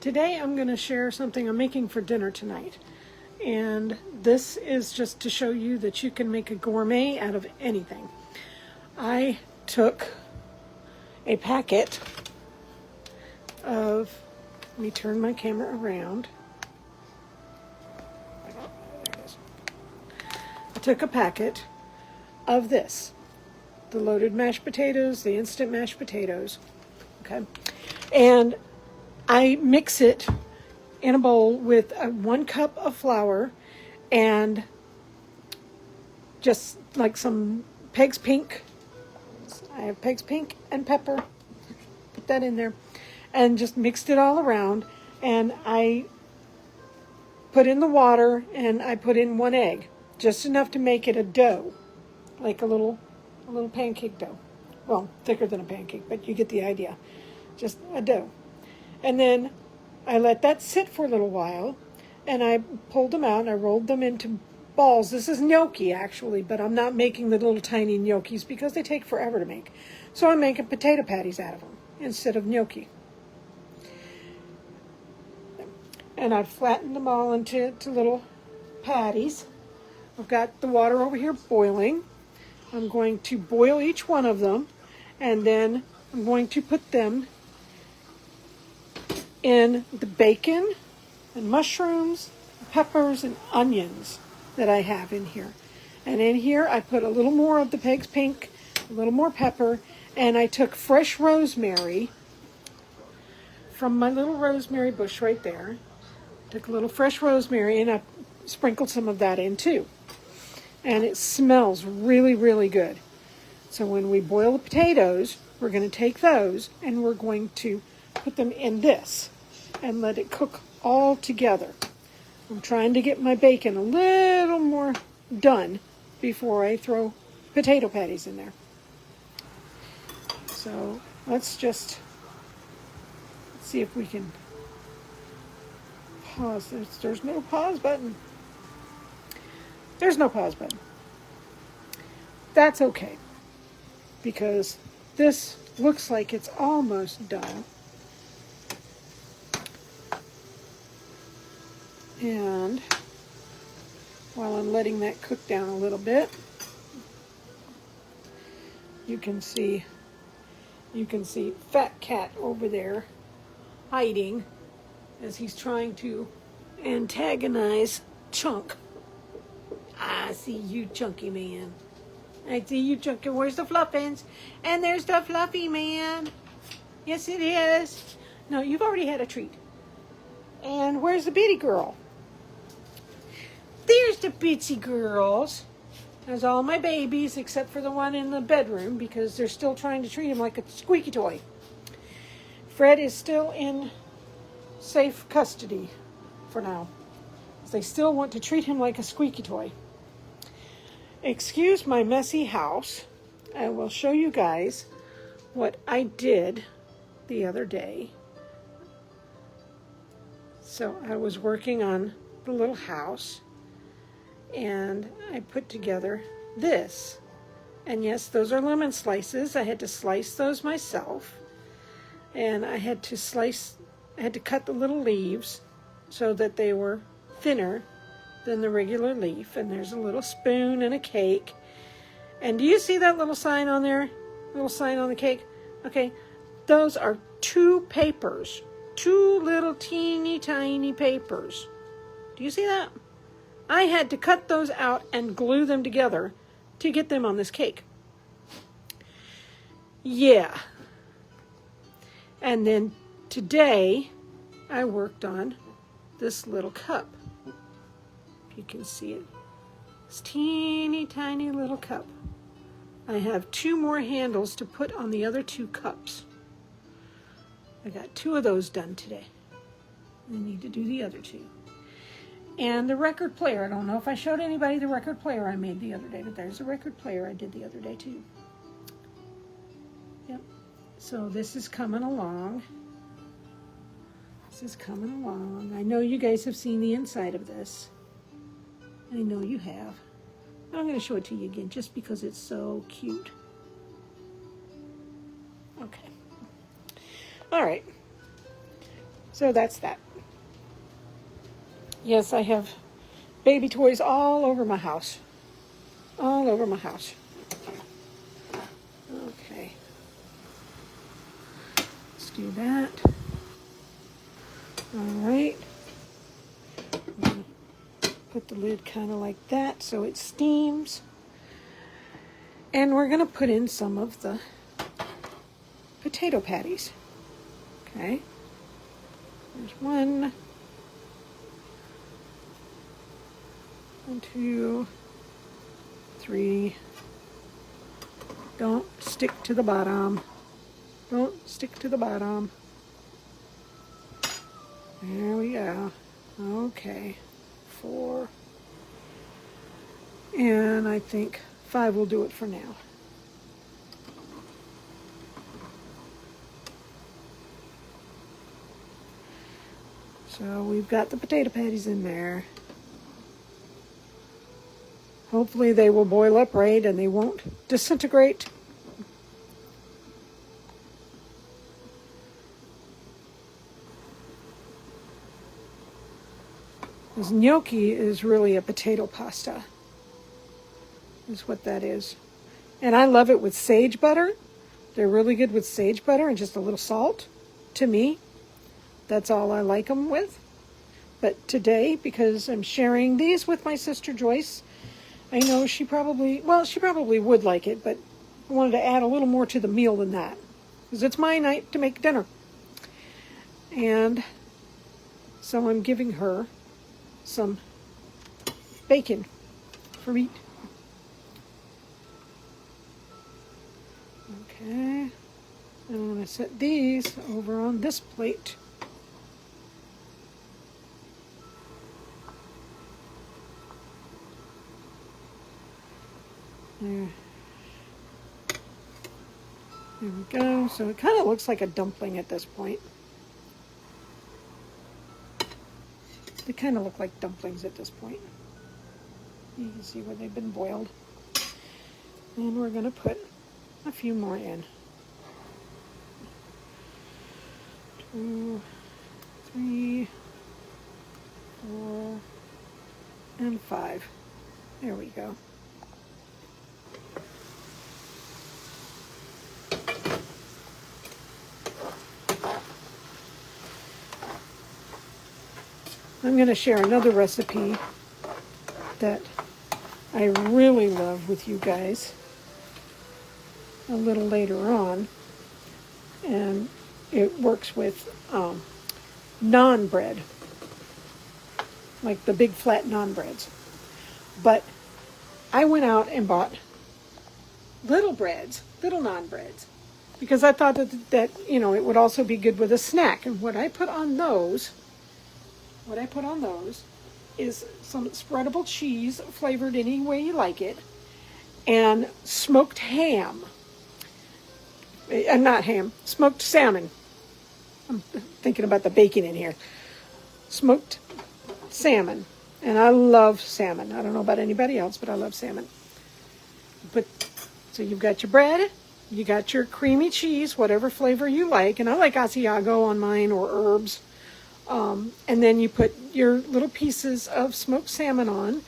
Today I'm going to share something I'm making for dinner tonight. And this is just to show you that you can make a gourmet out of anything. I took a packet of, let me turn my camera around. There it is. I took a packet of this, the loaded mashed potatoes, the instant mashed potatoes, okay? And I mix it in a bowl with 1 cup of flour and just like some Peg's Pink. I have Peg's Pink and pepper. Put that in there and just mixed it all around. And I put in the water and I put in 1 egg, just enough to make it a dough, like a little pancake dough. Well, thicker than a pancake, but you get the idea. Just a dough. And then I let that sit for a little while, and I pulled them out, and I rolled them into balls. This is gnocchi, actually, but I'm not making the little tiny gnocchis because they take forever to make. So I'm making potato patties out of them instead of gnocchi. And I've flattened them all into little patties. I've got the water over here boiling. I'm going to boil each one of them, and then I'm going to put them in the bacon and mushrooms, peppers, and onions that I have in here. And in here I put a little more of the Peg's Pink, a little more pepper, and I took fresh rosemary from my little rosemary bush right there. Took a little fresh rosemary and I sprinkled some of that in too. And it smells really, really good. So when we boil the potatoes, we're going to take those and we're going to put them in this and let it cook all together. I'm trying to get my bacon a little more done before I throw potato patties in there. So let's just see if we can pause. There's no pause button. There's no pause button. That's okay, because this looks like it's almost done. And while I'm letting that cook down a little bit, you can see Fat Cat over there hiding as he's trying to antagonize Chunk. I see you, chunky man. I see you, chunky. Where's the fluffins? And there's the fluffy man. Yes, it is. No, you've already had a treat. And where's the bitty girl? There's the bitsy girls. There's all my babies except for the one in the bedroom because they're still trying to treat him like a squeaky toy. Fred is still in safe custody for now. They still want to treat him like a squeaky toy. Excuse my messy house. I will show you guys what I did the other day. So I was working on the little house and I put together this. And yes, those are lemon slices. I had to slice those myself. And I had to cut the little leaves so that they were thinner than the regular leaf. And there's a little spoon and a cake. And do you see that little sign on there? Little sign on the cake? Okay, those are 2 papers. 2 little teeny tiny papers. Do you see that? I had to cut those out and glue them together to get them on this cake. Yeah. And then today I worked on this little cup. If you can see it. This teeny tiny little cup. I have 2 more handles to put on the other 2 cups. I got 2 of those done today. I need to do the other 2. And the record player. I don't know if I showed anybody the record player I made the other day, but there's a record player I did the other day too. Yep. So this is coming along. This is coming along. I know you guys have seen the inside of this. I know you have. But I'm going to show it to you again just because it's so cute. Okay. All right. So that's that. Yes, I have baby toys all over my house. All over my house. Okay. Let's do that. All right. Put the lid kind of like that so it steams. And we're going to put in some of the potato patties. Okay. There's one. 1, 2, 3. Don't stick to the bottom. Don't stick to the bottom. There we go. Okay. 4. And I think 5 will do it for now. So we've got the potato patties in there. Hopefully they will boil up right and they won't disintegrate. This gnocchi is really a potato pasta, is what that is. And I love it with sage butter. They're really good with sage butter and just a little salt. To me, that's all I like them with. But today, because I'm sharing these with my sister Joyce, I know she probably would like it, but I wanted to add a little more to the meal than that. Because it's my night to make dinner. And so I'm giving her some bacon for meat. Okay. And I'm going to set these over on this plate. There. There we go. So it kind of looks like a dumpling at this point. They kind of look like dumplings at this point. You can see where they've been boiled. And we're going to put a few more in. 2, 3, 4, and 5. There we go. I'm going to share another recipe that I really love with you guys a little later on. And it works with naan bread, like the big flat naan breads. But I went out and bought little breads, little naan breads, because I thought that it would also be good with a snack. And what I put on those is some spreadable cheese flavored any way you like it, and smoked ham. Not ham, smoked salmon. I'm thinking about the bacon in here. Smoked salmon. And I love salmon. I don't know about anybody else, but I love salmon. So you've got your bread, you got your creamy cheese, whatever flavor you like. And I like Asiago on mine, or herbs. And then you put your little pieces of smoked salmon on,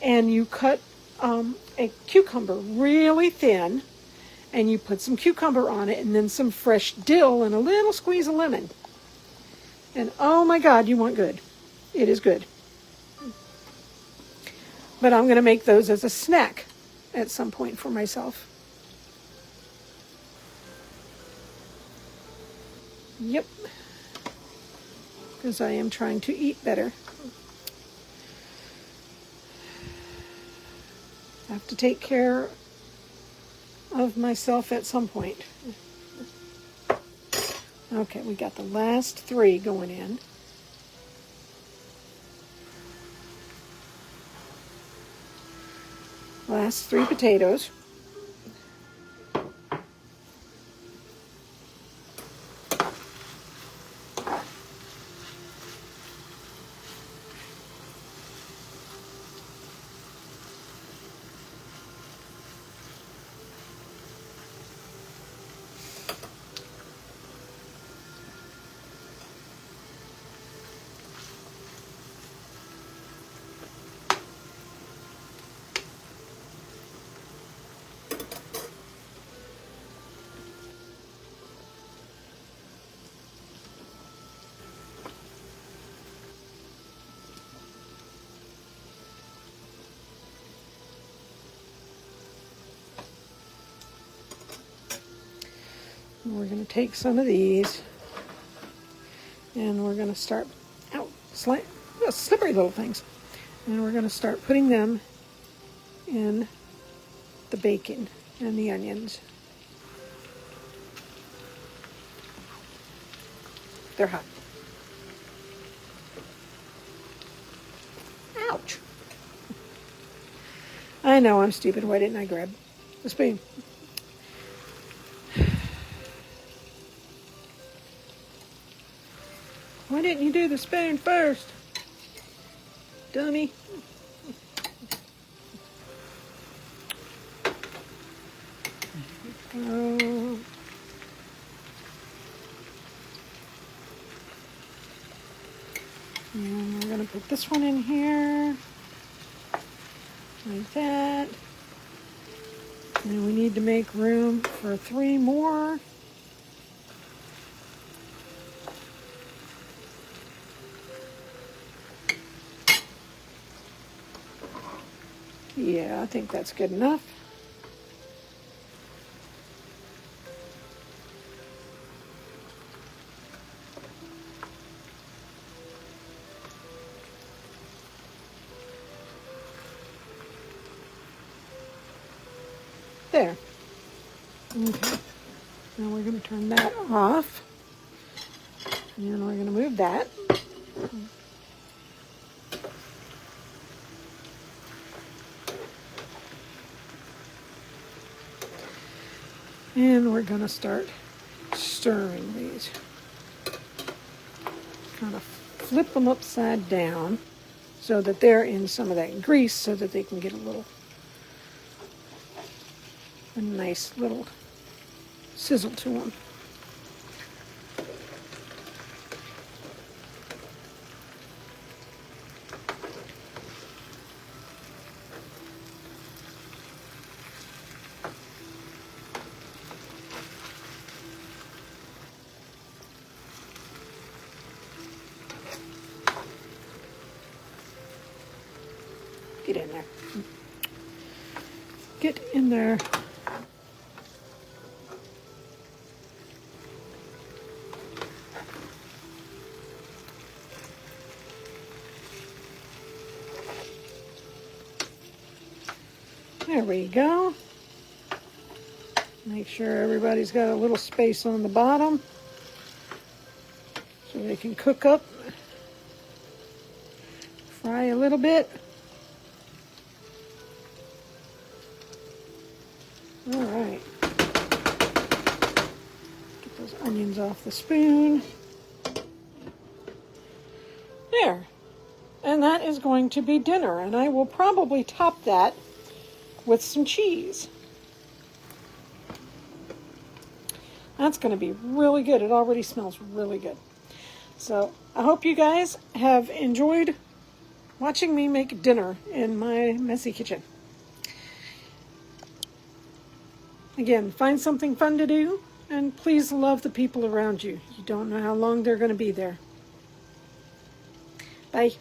and you cut a cucumber really thin, and you put some cucumber on it, and then some fresh dill and a little squeeze of lemon. And oh my God, you want good. It is good. But I'm going to make those as a snack at some point for myself. Yep. Because I am trying to eat better. I have to take care of myself at some point. Okay, we got the last 3 going in. Last 3 potatoes. And we're going to take some of these and we're going to start out slippery little things. And we're going to start putting them in the bacon and the onions. They're hot. Ouch. I know I'm stupid. Why didn't I grab the spoon? Why didn't you do the spoon first? Dummy. Oh. And we're going to put this one in here. Like that. And we need to make room for 3 more. Yeah, I think that's good enough. There. Okay. Now we're going to turn that off. And we're going to move that. And we're going to start stirring these. Kind of flip them upside down so that they're in some of that grease so that they can get a nice little sizzle to them. Get in there. Get in there. There we go. Make sure everybody's got a little space on the bottom so they can cook up, fry a little bit. All right. Get those onions off the spoon. There. And that is going to be dinner, and I will probably top that with some cheese. That's going to be really good. It already smells really good. So I hope you guys have enjoyed watching me make dinner in my messy kitchen. Again, find something fun to do, and please love the people around you. You don't know how long they're going to be there. Bye.